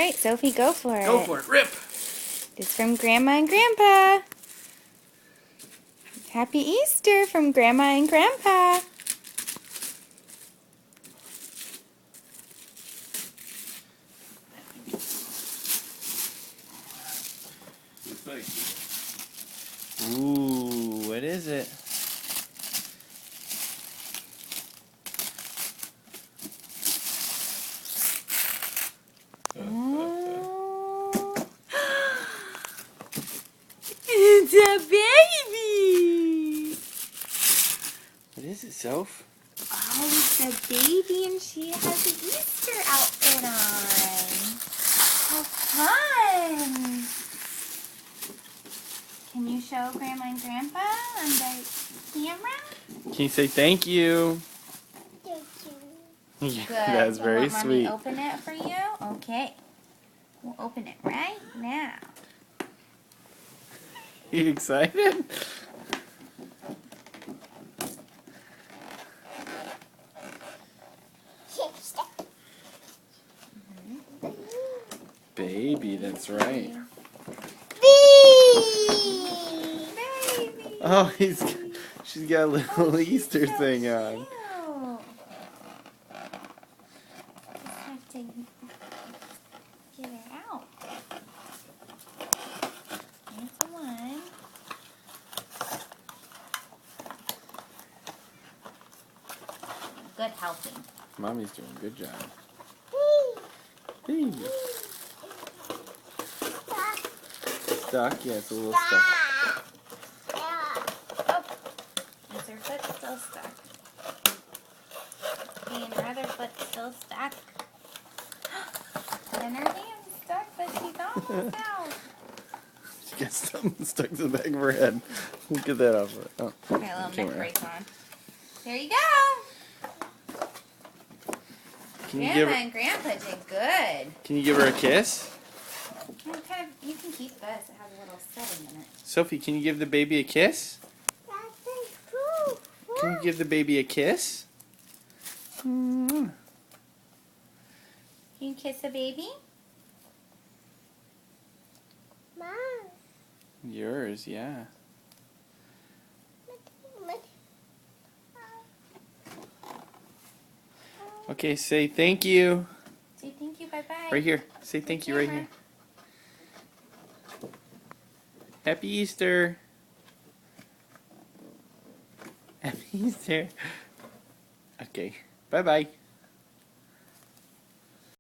right, Sophie, go for it. Go for it. Rip. It's from Grandma and Grandpa. Happy Easter from Grandma and Grandpa. Ooh, what is it? Oh. It's a baby! What is it, Soph? Oh, it's a baby and she has an Easter outfit on. How fun! Can you show Grandma and Grandpa on the camera? Can you say thank you? Thank Yeah, you. Good. that's You very want Mommy sweet. to open it for you? Okay. We'll open it right now. You excited? Baby, that's right. Baby! Oh, she's got a little Easter so thing on. Cute. Just have to get it out. Here's the one. Good helping. Mommy's doing a good job. Baby. Stuck? Yeah, it's a little stuck. Oh, is her foot still stuck? Okay, and her other foot's still stuck. And her hand's stuck, but she's almost out. She got something stuck to the back of her head. We'll get that off her. Oh, Okay, a little neck camera. brace on. There you go. Can you Grandma give her? and Grandpa did good. Can you give her a kiss? You can keep this. It has a little setting in it. Sophie, can you give the baby a kiss? Can you give the baby a kiss? Can you kiss a baby? Mom. Yours, yeah. Okay, say thank you. Say thank you. Bye-bye. Right here. Say thank you right here. Happy Easter. Happy Easter. Okay. Bye-bye.